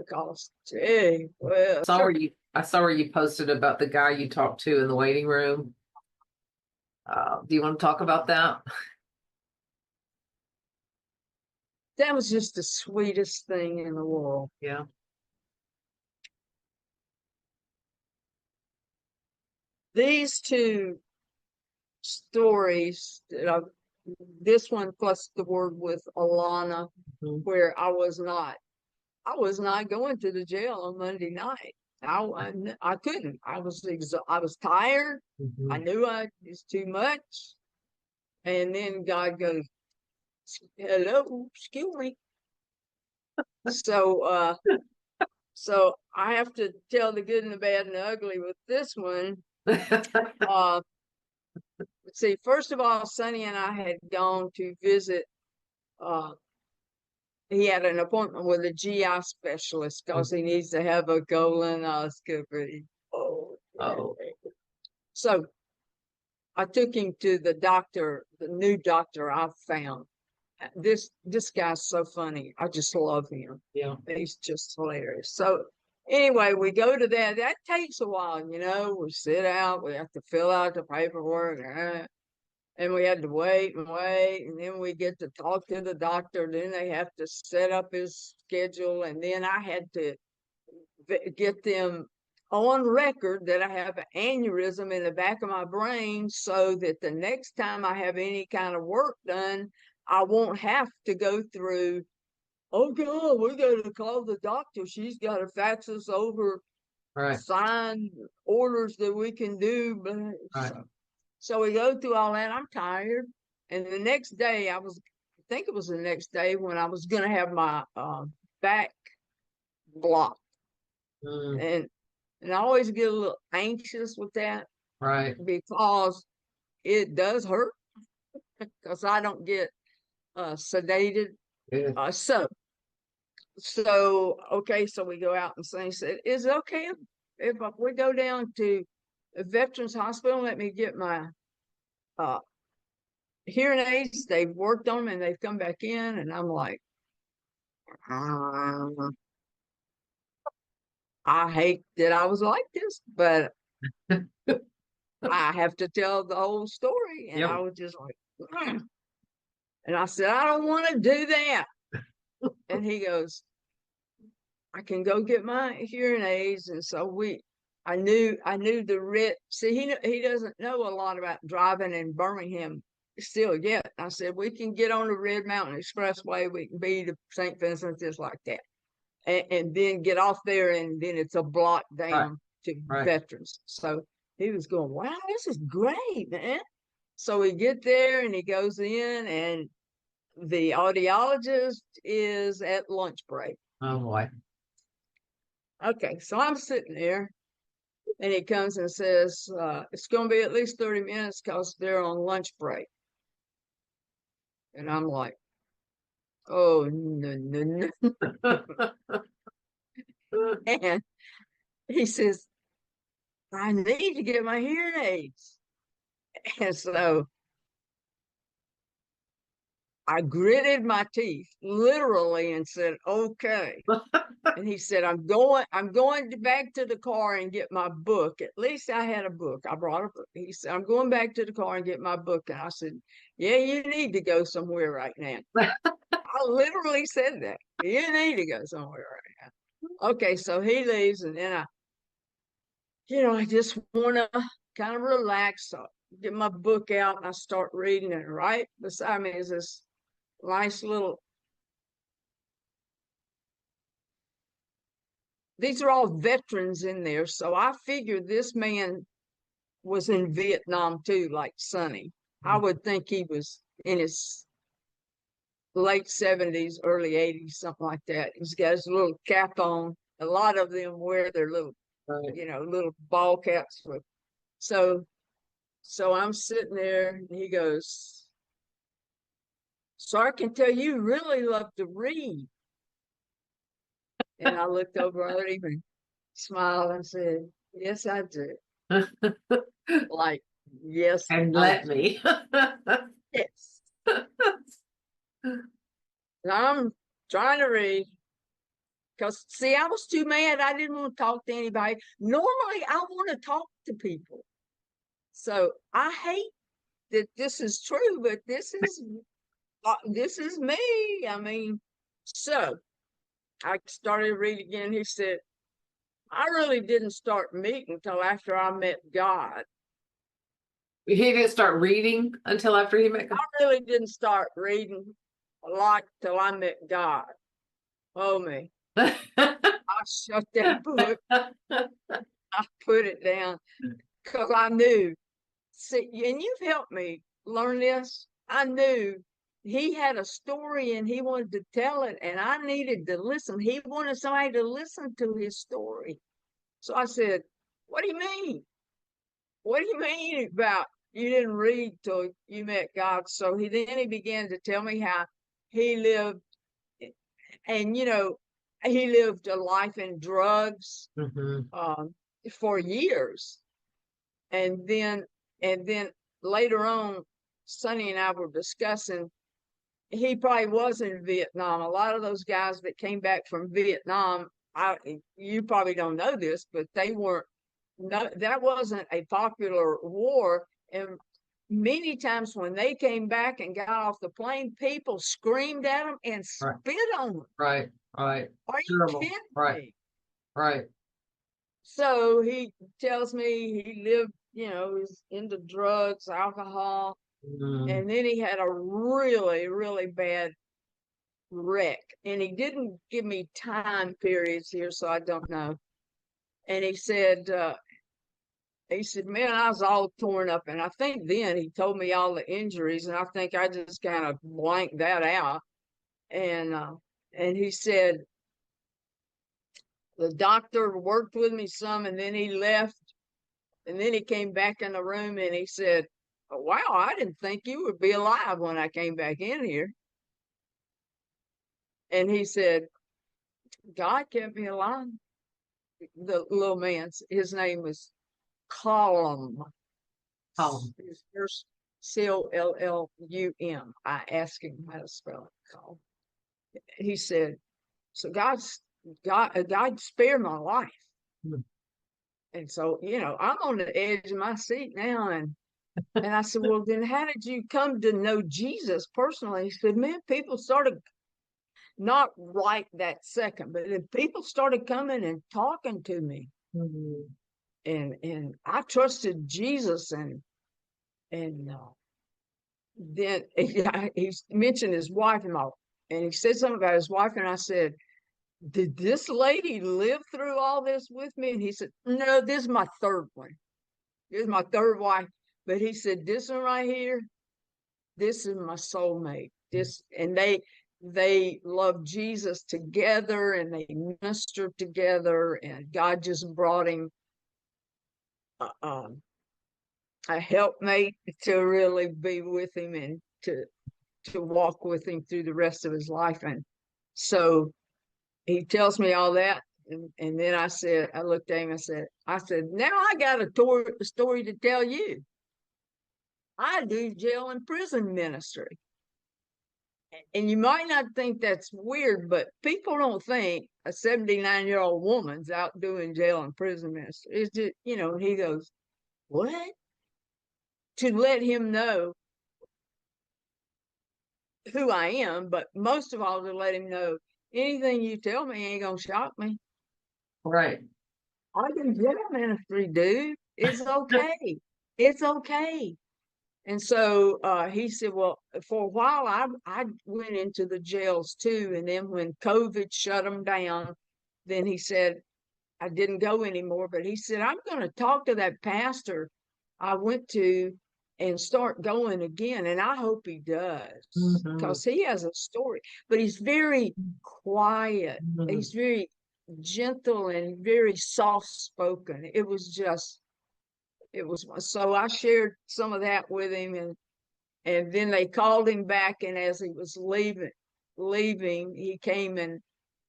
Because, gee, well, I saw where you posted about the guy you talked to in the waiting room. Do you want to talk about that? that was just the sweetest thing in the world. Yeah. These two stories that this one plus the word with Alana, Mhm. where I was not going to the jail on Monday night. I couldn't. I was tired. I Mhm. knew I was too much. And then God goes, "Hello, excuse me." So, so I have to tell the good and the bad and the ugly with this one. Uh, let's see. First of all, Sonny and I had gone to visit. Uh, he had an appointment with a GI specialist because he needs to have a colonoscopy. Oh, Oh, so I took him to the doctor, the new doctor I found. This guy's so funny. I just love him. yeah. He's just hilarious. So anyway, we go to that. That takes a while, We sit out. We have to fill out the paperwork, and we had to wait and wait, and then we get to talk to the doctor. Then they have to set up his schedule, and then I had to get them on record that I have an aneurysm in the back of my brain so that the next time I have any kind of work done, I won't have to go through, oh God, we got to call the doctor. She's got to fax us over Right. signed orders that we can do. Right. So we go through all that. I'm tired. And the next day, I think it was the next day when I was going to have my back blocked. Mm, And I always get a little anxious with that right. because it does hurt because I don't get sedated. Yeah. So okay, so we go out and say, said, is it okay if we go down to a veterans hospital, let me get my uh, hearing aids? They've worked on them and they've come back in, and I'm like, I hate that I was like this, but I have to tell the whole story. And I Yep. was just like, and I said, I don't want to do that. And he goes, I can go get my hearing aids. And so I knew the red. See, he doesn't know a lot about driving in Birmingham still yet. I said, we can get on the Red Mountain Expressway. We can be to St. Vincent, just like that. And then get off there, and then it's a block Right. down to Right. veterans. So he was going, wow, this is great, man. So we get there and he goes in, and the audiologist is at lunch break. Oh boy. Okay, so I'm sitting there, and he comes and says, it's going to be at least 30 minutes because they're on lunch break. And I'm like, oh, no, no, no. And he says, I need to get my hearing aids. And so I gritted my teeth literally and said, okay. And he said, I'm going back to the car and get my book. At least I had a book. I brought a book. He said, I'm going back to the car and get my book. And I said, yeah, you need to go somewhere right now. I literally said that. You need to go somewhere right now. Okay, so he leaves, and then I just want to kind of relax. So get my book out and I start reading it. Right beside me is this nice little, these are all veterans in there. So I figured this man was in Vietnam too, like Sonny. I would think he was in his late 70s, early 80s, something like that. He's got his little cap on. A lot of them wear their little, Right. little ball caps. So I'm sitting there, and he goes, so I can tell you really love to read. And I looked over at him and smiled and said, yes, I do. Like, yes, And I let do. me. Yes. And I'm trying to read. Because, see, I was too mad. I didn't want to talk to anybody. Normally, I want to talk to people. So I hate that this is true, but this is me. I mean, so I started reading again. He said, I really didn't start meeting until after I met God. He didn't start reading until after he met God. I really didn't start reading a lot till I met God. Oh, me. I shut that book. I put it down because I knew. See, and you've helped me learn this. I knew he had a story and he wanted to tell it, and I needed to listen. He wanted somebody to listen to his story. So I said, what do you mean? What do you mean about you didn't read till you met God? So then he began to tell me how he lived, and he lived a life in drugs for years, and then later on, Sonny and I were discussing. He probably was in Vietnam. A lot of those guys that came back from Vietnam, you probably don't know this, but they weren't. No, that wasn't a popular war, and many times when they came back and got off the plane, people screamed at them and spit on them. Right. Right. Are you Terrible. kidding Right. me? Right. So he tells me he lived, was into drugs, alcohol, and then he had a really, really bad wreck. And he didn't give me time periods here, so I don't know. And he said, man, I was all torn up. And I think then he told me all the injuries, and I think I just kind of blanked that out. And he said, the doctor worked with me some, and then he left. And then he came back in the room and he said, oh, wow, I didn't think you would be alive when I came back in here. And he said, God kept me alive. The little man, his name was Collum. His first Cllum. I asked him how to spell it. Collum. He said, so God spared my life. And so, I'm on the edge of my seat now. And I said, well, then how did you come to know Jesus personally? He said, man, people started, not right that second, but then people started coming and talking to me. And I trusted Jesus, and then he mentioned his wife and he said something about his wife, and I said, did this lady live through all this with me? And he said, no, this is my third one. This is my third wife. But he said, this one right here, this is my soulmate. And they love Jesus together, and they ministered together, and God just brought him a helpmate to really be with him and to walk with him through the rest of his life. And so he tells me all that. And then I looked at him, I said, now I got a story to tell you. I do jail and prison ministry. And you might not think that's weird, but people don't think a 79-year-old woman's out doing jail and prison ministry. It's just, he goes, what? To let him know who I am, but most of all, to let him know anything you tell me ain't gonna shock me. Right. I can jail ministry, dude. It's okay. It's okay. And so he said, well, for a while, I went into the jails too. And then when COVID shut them down, then he said, I didn't go anymore. But he said, I'm going to talk to that pastor I went to and start going again. And I hope he does, because he has a story. But he's very quiet. He's very gentle and very soft-spoken. So I shared some of that with him, and then they called him back, and as he was leaving, he came and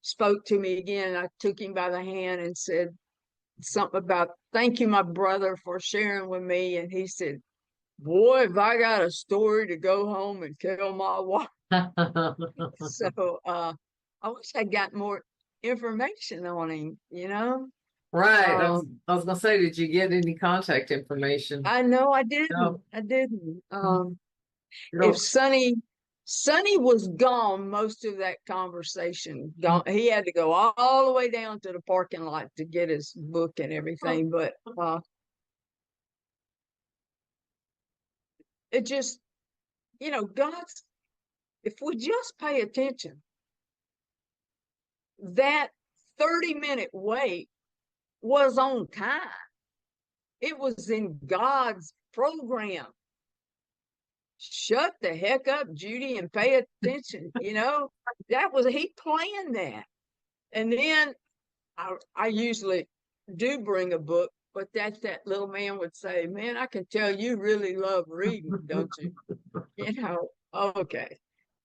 spoke to me again. I took him by the hand and said something about, thank you, my brother, for sharing with me. And he said, boy, have I got a story to go home and tell my wife. So I wish I got more. information on him, you know. Right. Um, I was gonna say, did you get any contact information? I know I didn't. No. I didn't. You If don't. Sonny was gone most of that conversation. Gone. He had to go all the way down to the parking lot to get his book and everything. But it just, God's. If we just pay attention, that 30-minute wait was on time. It was in God's program. Shut the heck up, Judy, and pay attention. He planned that. And then I usually do bring a book, but that little man would say, "Man, I can tell you really love reading, don't you?" Okay.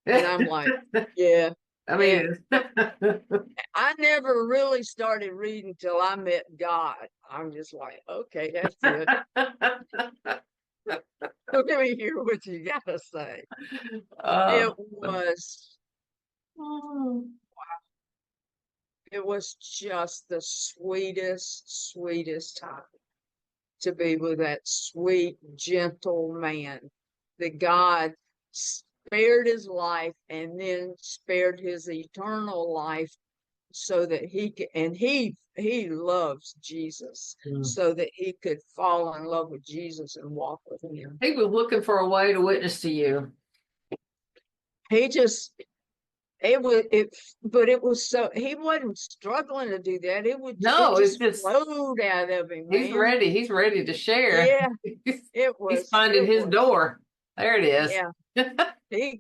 And I'm like, yeah. I And mean, I never really started reading till I met God. I'm just like, okay, that's it. Let me hear what you gotta say. uh, It was it was just the sweetest time to be with that sweet, gentle man. That God spared his life and then spared his eternal life so that he loves Jesus, so that he could fall in love with Jesus and walk with him. he was looking for a way to witness to you. He just it was it But it was so he wasn't struggling to do that. It No, it's just just flowed out of him, he's man. ready. He's ready to share. Yeah, He's finding his was door. There it is. yeah. He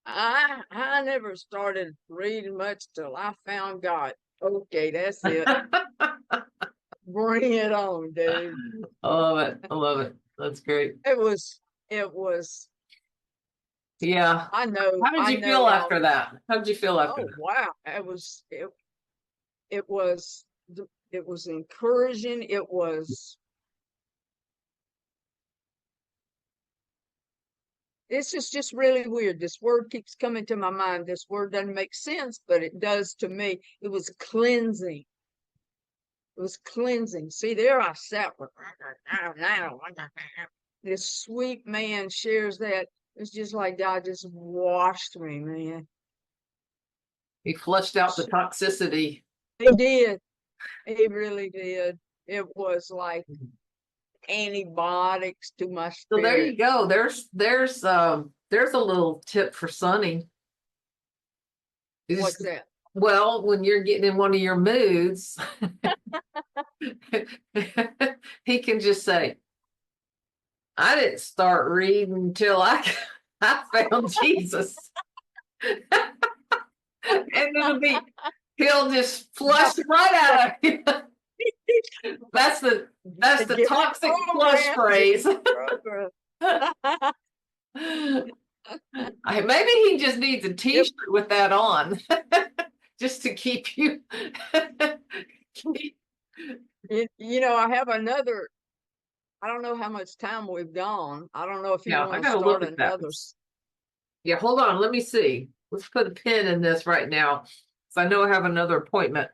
I never started reading much till I found God. Okay, that's it. Bring it on, dude. I love it. I love it. That's great. It was Yeah. I know How did I you feel know how. after that? How did you feel after Oh that? wow. It was it was encouraging. This is just really weird. This word keeps coming to my mind. This word doesn't make sense, but it does to me. It was cleansing. It was cleansing. See, there I sat with this sweet man shares that. It's just like God just washed me, man. He flushed out the toxicity. He did. He really did. It was like antibiotics to my So there spirit. you go. There's a little tip for Sonny. What's that? Well, when you're getting in one of your moods, he can just say, I didn't start reading until I found Jesus. And he'll just flush it right out of you. That's the Get toxic flush program. phrase. Maybe he just needs a t-shirt with that on. Just to keep you. I have another. I don't know how much time we've gone. I don't know if you Yeah, I want to gotta look start at that. another. Yeah, hold on. Let me see. Let's put a pin in this right now. So I know I have another appointment.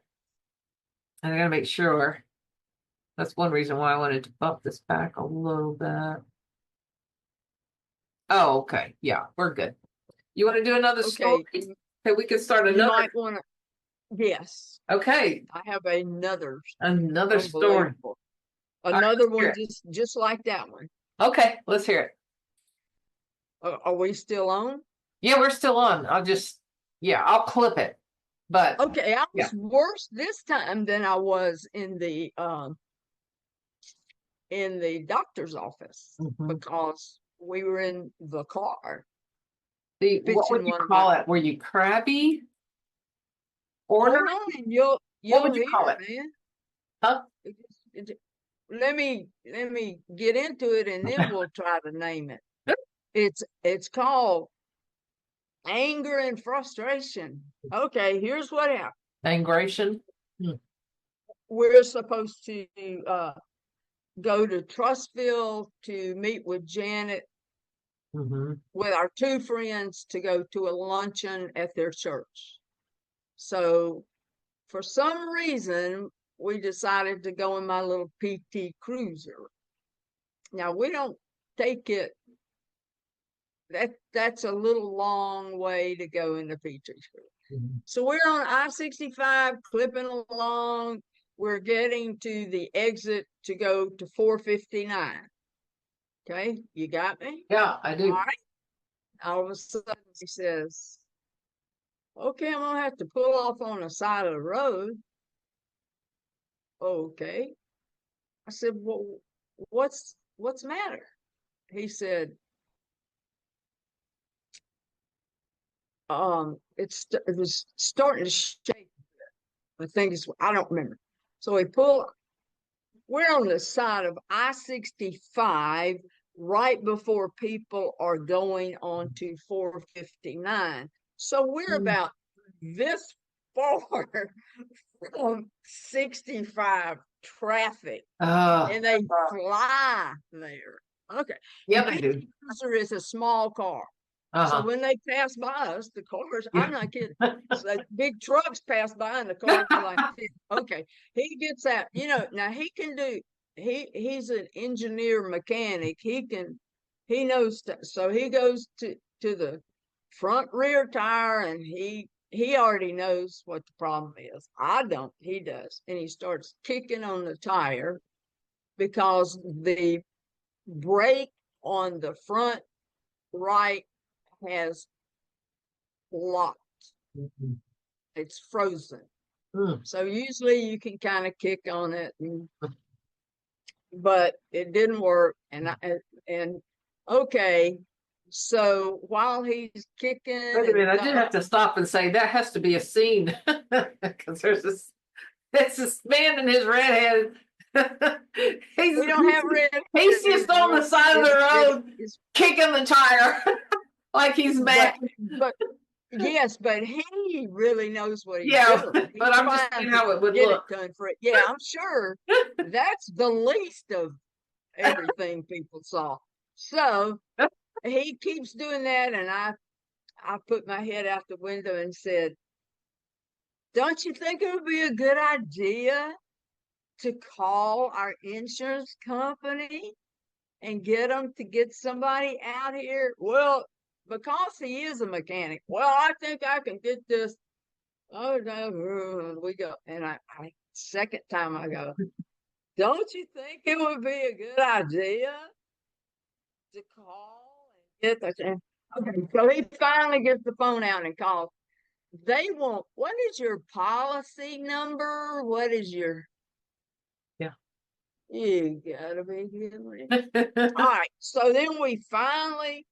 And I gotta make sure. That's one reason why I wanted to bump this back a little bit. Oh, okay. Yeah, we're good. You want to do another story? Okay, Okay, we can start you another. might want to. Yes, Okay, I have another story. unbelievable. All right, Another let's hear one it. just like that one. Okay, let's hear it. Are we still on? Yeah, we're still on. I'll clip it. But Okay, I yeah. was worse this time than I was in the doctor's office because we were in the car. What would you call it? Were you crabby? Hold Ornery? on, and What you'll would you call hear, it? man. Huh? Let me get into it, and then we'll try to name it. It's called anger and frustration. Okay, here's what happened. Angration? We're supposed to go to Trustville to meet with Janet with our two friends to go to a luncheon at their church. So for some reason, we decided to go in my little PT Cruiser. Now we don't take it. That's a little long way to go in the PT Cruiser. So we're on I-65 clipping along. We're getting to the exit to go to 459. Okay, you got me? Yeah, I do. All right. All of a sudden, he says, okay, I'm gonna have to pull off on the side of the road. Okay. I said, well, what's the matter? He said, it was starting to shake. I think I don't remember. So we're on the side of I-65 right before people are going on to 459. So we're about this far from 65 traffic, and they fly there. Okay. Yeah, they do. Cruiser is a small car. So when they pass by us, the cars, I'm not kidding. So big trucks pass by and the cars are like, okay, he gets out, now he's an engineer mechanic. He knows, so he goes to the front rear tire and he already knows what the problem is. I don't, he does. And he starts kicking on the tire because the brake on the front right has locked. It's frozen. So usually you can kind of kick on it, but it didn't work. And okay, so while he's kicking, wait a minute, I did have to stop and say that has to be a scene because there's this man in his redhead. We don't have red. He's just on the side of the road kicking the tire like he's mad. But yes, but he really knows what he's doing. But I'm just saying how it would look. Yeah, I'm sure that's the least of everything people saw. So he keeps doing that, and I put my head out the window and said, don't you think it would be a good idea to call our insurance company and get them to get somebody out here? Well, because he is a mechanic. Well, I think I can get this. Oh no, we go. And I second time I go, don't you think it would be a good idea to call and get the? Okay, so he finally gets the phone out and calls. They want, what is your policy number? What is your? Yeah. You gotta be kidding me. All right, so then we finally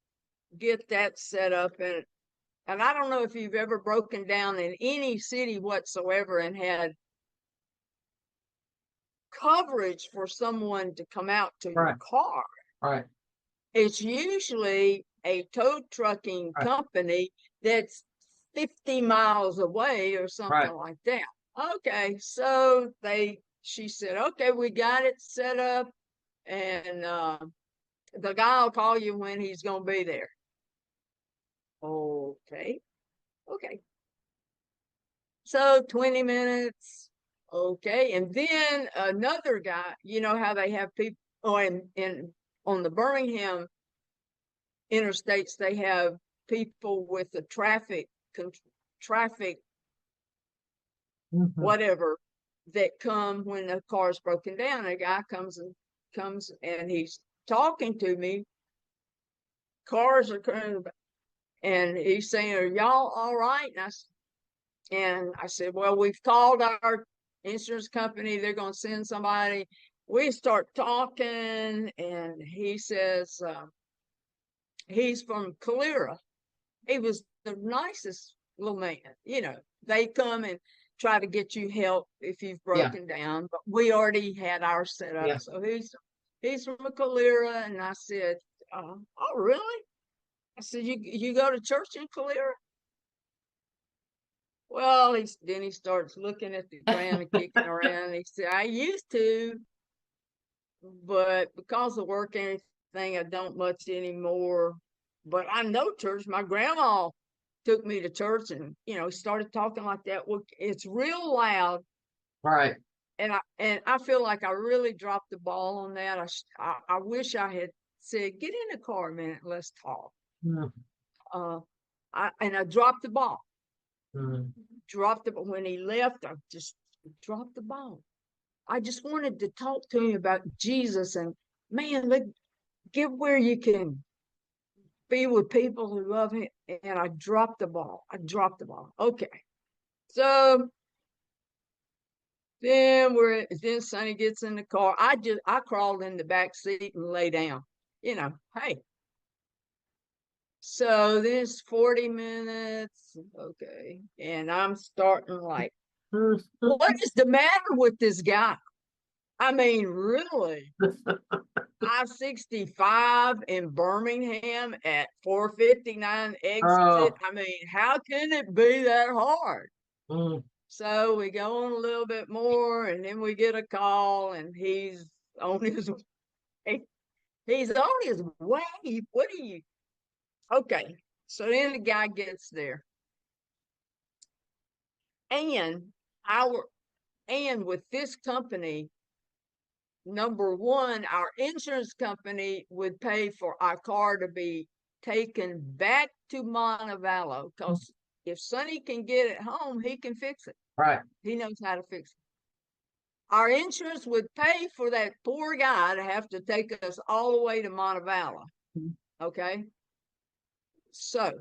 get that set up, and I don't know if you've ever broken down in any city whatsoever and had coverage for someone to come out to your car. Right. It's usually a tow trucking company that's 50 miles away or something like that. Okay, so she said, okay, we got it set up, and the guy will call you when he's going to be there. Okay. So 20 minutes. Okay. And then another guy, you know how they have people, on the Birmingham interstates, they have people with the traffic, whatever, that come when the car's broken down. A guy comes and he's talking to me. Cars are coming, and he's saying, are y'all all right? And I said, well, we've called our insurance company. They're going to send somebody. We start talking, and he says, he's from Calera. He was the nicest little man. They come and try to get you help if you've broken down, but we already had ours set up. So he's from Calera, and I said, oh, really? I said, you go to church in Calera? Well, then he starts looking at the ground and kicking around. He said, I used to, but because of work and everything, I don't much anymore. But I know church. My grandma took me to church and, started talking like that. Well, it's real loud. Right. And I feel like I really dropped the ball on that. I wish I had said, get in the car a minute, let's talk. Mm. I dropped the ball. Mm. When he left, I just dropped the ball. I just wanted to talk to him about Jesus, and man, get where you can be with people who love him. And I dropped the ball. Okay. So then Sonny gets in the car. I crawled in the back seat and lay down. Hey. So this 40 minutes, okay. And I'm starting like, what is the matter with this guy? I mean, really? I-65 in Birmingham at 459 exit. Oh. I mean, how can it be that hard? Mm. So we go on a little bit more, and then we get a call, and he's on his way. He's on his way. What are you? Okay. So then the guy gets there. And with this company, number one, our insurance company would pay for our car to be taken back to Montevallo, because if Sonny can get it home, he can fix it. Right. He knows how to fix it. Our insurance would pay for that poor guy to have to take us all the way to Montevallo. Okay. So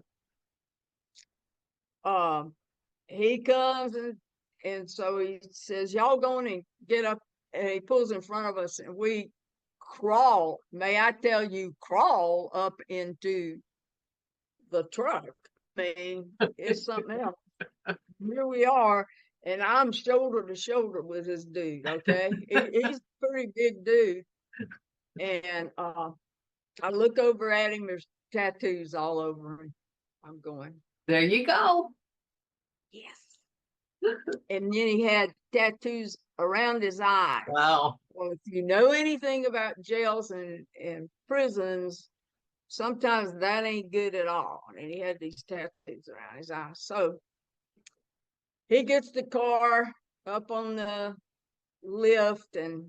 he comes, and so he says, y'all going to get up, and he pulls in front of us, and we crawl, may I tell you, crawl up into the truck. I mean, it's something else. Here we are, and I'm shoulder to shoulder with this dude. Okay. He's a pretty big dude. And I look over at him, there's tattoos all over him. I'm going, there you go. yes. And then he had tattoos around his eyes. Wow. Well, if you know anything about jails and prisons, sometimes that ain't good at all. And he had these tattoos around his eyes. So he gets the car up on the lift, and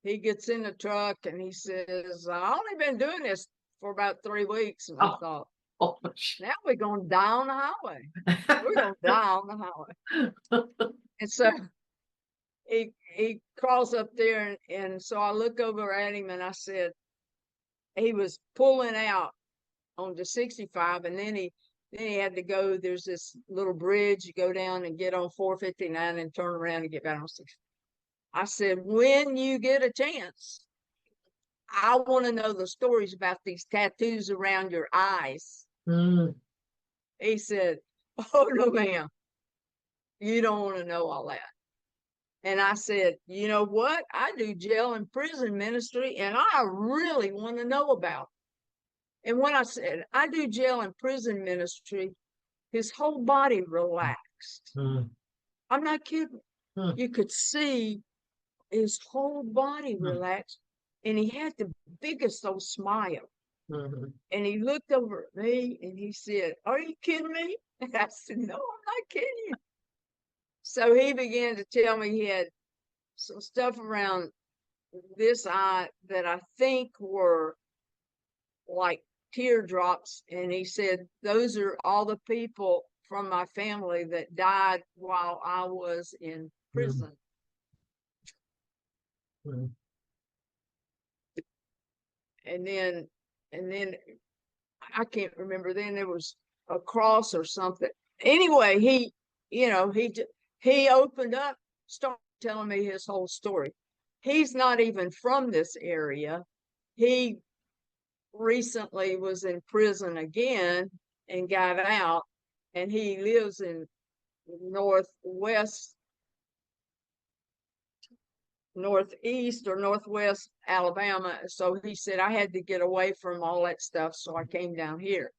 he gets in the truck, and he says, I've only been doing this for about 3 weeks. And I thought, Oh. now we're going to die on the highway. We're going to die on the highway. And so he crawls up there, and so I look over at him, and I said, he was pulling out on the 65, and then he had to go, there's this little bridge, you go down and get on 459 and turn around and get back on 60. I said, when you get a chance, I want to know the stories about these tattoos around your eyes. He said, oh, no, ma'am. You don't want to know all that. And I said, you know what? I do jail and prison ministry, and I really want to know about it. And when I said, I do jail and prison ministry, his whole body relaxed. I'm not kidding. You could see his whole body relaxed, and he had the biggest old smile. And he looked over at me, and he said, are you kidding me? And I said, no, I'm not kidding you. So he began to tell me he had some stuff around this eye that I think were like teardrops. And he said, those are all the people from my family that died while I was in prison. And then I can't remember, then there was a cross or something. Anyway, he opened up, started telling me his whole story. He's not even from this area. He recently was in prison again and got out, and he lives in northeast or northwest Alabama. So he said, I had to get away from all that stuff, so I came down here.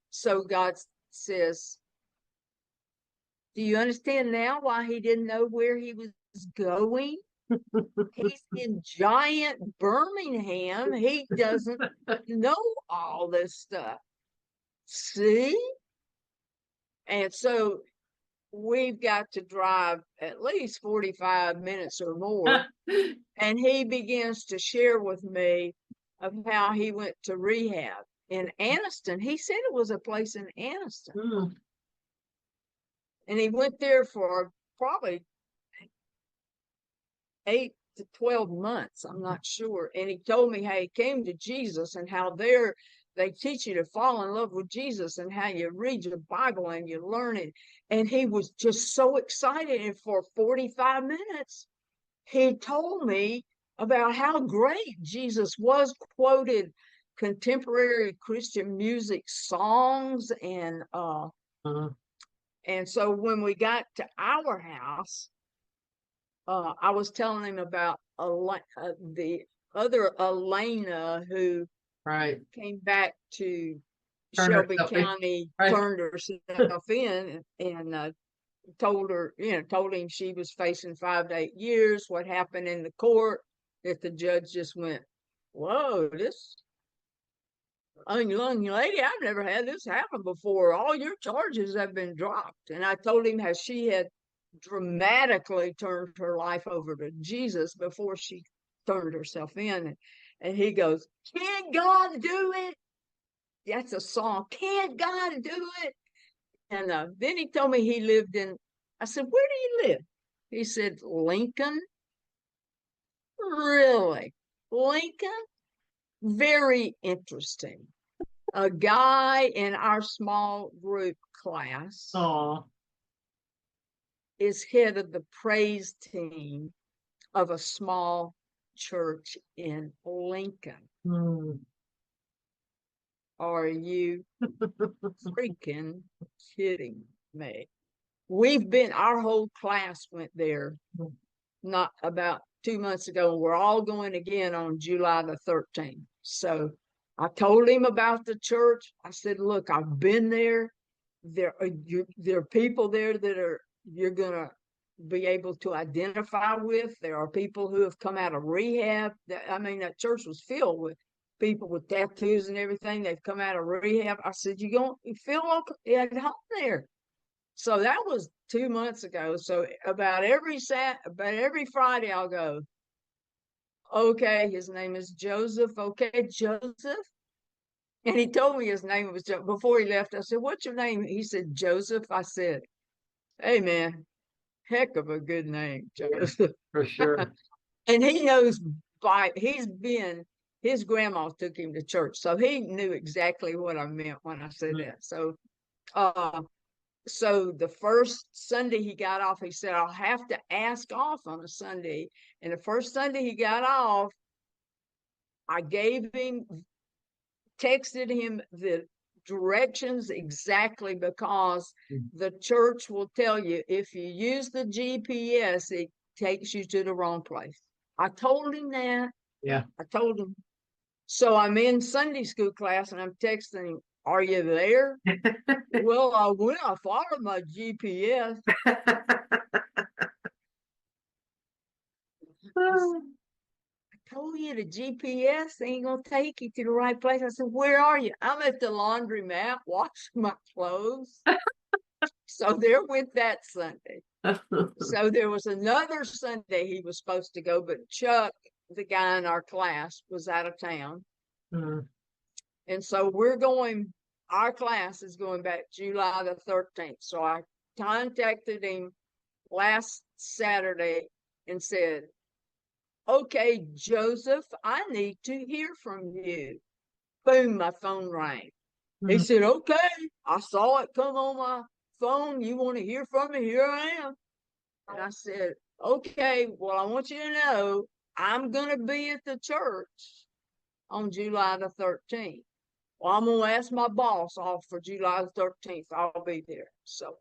So God says, do you understand now why he didn't know where he was going? He's in giant Birmingham. He doesn't know all this stuff. See? And so we've got to drive at least 45 minutes or more. And he begins to share with me of how he went to rehab in Anniston. He said it was a place in Anniston. Mm. And he went there for probably 8 to 12 months. I'm not sure. And he told me how he came to Jesus and how there they teach you to fall in love with Jesus and how you read your Bible and you learn it. And he was just so excited. And for 45 minutes, he told me about how great Jesus was, quoted contemporary Christian music songs. And so when we got to our house, I was telling him about the other Elena who Right. came back to Turn Shelby herself in. County, Right. turned herself in, and told him she was facing 5 to 8 years. What happened in the court? That the judge just went, "Whoa, this young lady, I've never had this happen before. All your charges have been dropped." And I told him how she had dramatically turned her life over to Jesus before she turned herself in. And he goes, "Can't God do it?" That's a song. "Can't God do it?" And then he told me he lived in, I said, "Where do you live?" He said, "Lincoln." Really? Lincoln? Very interesting. A guy in our small group class Oh. is head of the praise team of a small church in Lincoln. Mm. Are you freaking kidding me? Our whole class went there not about 2 months ago, and we're all going again on July the 13th. So I told him about the church. I said, "Look, I've been there. There are people there that you're going to be able to identify with. There are people who have come out of rehab. That church was filled with people with tattoos and everything. They've come out of rehab." I said, "You feel at home there." So that was 2 months ago. So about every Friday I'll go, "Okay, his name is Joseph. Okay, Joseph." And he told me his name was Joseph. Before he left, I said, "What's your name?" He said, "Joseph." I said, "Hey man, heck of a good name, Joseph." For sure. And he knows his grandma took him to church. So he knew exactly what I meant when I said that. So the first Sunday he got off, he said, "I'll have to ask off on a Sunday." And the first Sunday he got off, I texted him the directions exactly, because the church will tell you if you use the GPS, it takes you to the wrong place. I told him that. Yeah. I told him. So I'm in Sunday school class and I'm texting him, "Are you there?" "Well, I followed my GPS." "I told you the GPS ain't gonna take you to the right place." I said, "Where are you?" "I'm at the laundromat washing my clothes." So there went that Sunday. So there was another Sunday he was supposed to go, but Chuck, the guy in our class, was out of town. Mm. And so our class is going back July the 13th. So I contacted him last Saturday and said, "Okay, Joseph, I need to hear from you." Boom, my phone rang. He Mm. said, "Okay, I saw it come on my phone. You want to hear from me? Here I am." And I said, "Okay, well, I want you to know I'm going to be at the church on July the 13th. Well, I'm going to ask my boss off for July the 13th. I'll be there." So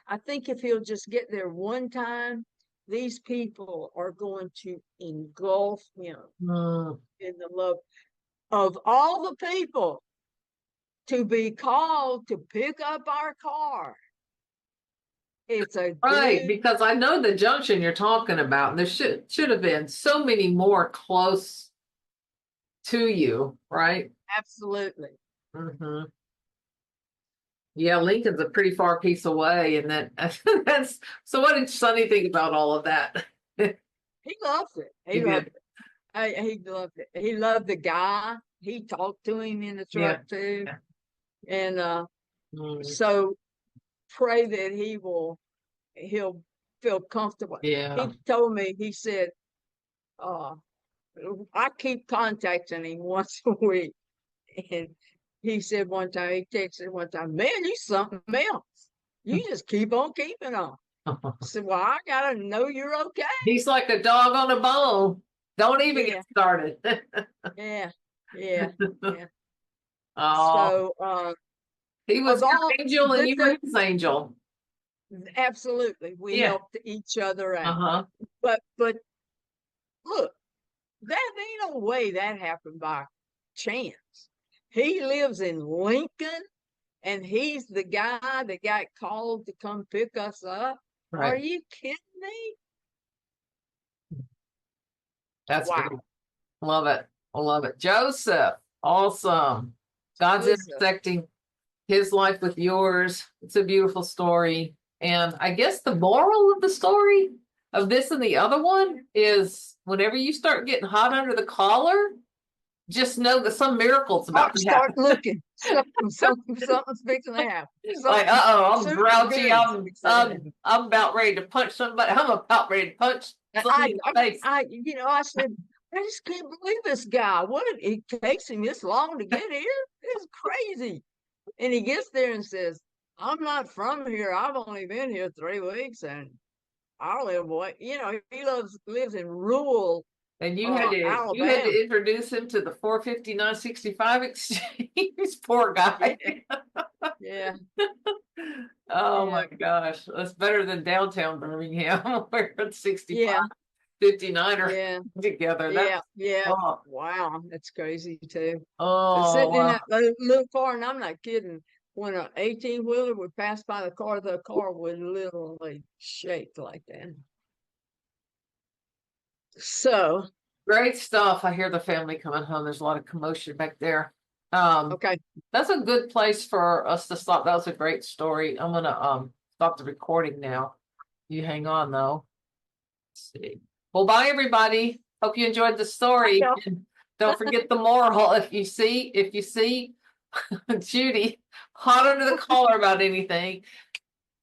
I think if he'll just get there one time, these people are going to engulf him Mm. in the love of all the people to be called to pick up our car. It's a Right, dude. because I know the junction you're talking about. There should have been so many more close to you, right? Absolutely. Mm-hmm. Yeah, Lincoln's a pretty far piece away, and then that's so. What did Sonny think about all of that? He loved it. He He loved did. it. He loved it. He loved the guy. He talked to him in the Yeah. truck too. Yeah. And Mm, so pray that he'll feel comfortable. yeah. He told me, he said, uh, I keep contacting him once a week. And he said one time, he texted one time, man, you something else. You just keep on keeping on. I said, well, I gotta know you're okay. He's like a dog on a bone. Don't even Yeah, get started. yeah, yeah, yeah. Oh, So he was of your all angel and good you were things, his angel. absolutely, we Yeah. helped each other out. Uh-huh. But look, that ain't no way that happened by chance. He lives in Lincoln, and he's the guy that got called to come pick us up. Are Right. you kidding me? That's great. Wow. Love it. I love it. Joseph. Awesome. God's Joseph. intersecting his life with yours. It's a beautiful story. And I guess the moral of the story of this and the other one is whenever you start getting hot under the collar, just know that some miracle's about to Start happen. looking. Something's fixing to happen. Like, Something I'm super grouchy. good's fixing to happen. I'm about ready to punch somebody. I'm about ready to punch somebody in the face. I said, I just can't believe this guy. What it takes him this long to get here? It's crazy. And he gets there and says, I'm not from here. I've only been here 3 weeks, and I live away. He lives in rural And you had Alabama. to introduce him to the 45965 exchange. Poor Yeah, guy. yeah, Oh yeah, my gosh. That's better than downtown Birmingham where it's 65, yeah, 59 are yeah, together. yeah, That's yeah. oh, Wow, that's crazy too. So oh sitting in that wow. little car, and I'm not kidding. When an 18-wheeler would pass by the car would literally shake like that. So, Great stuff. I hear the family coming home. There's a lot of commotion back there. okay, That's a good place for us to stop. That was a great story. I'm gonna stop the recording now. You hang on though. Let's see. Well, bye everybody. Hope you enjoyed the story. yeah, And don't forget the moral. If you see Judy hot under the collar about anything,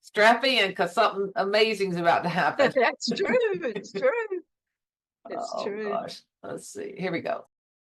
strap in because something amazing is about to happen. that's true. It's true. It's Oh true. gosh. Let's see. Here we go.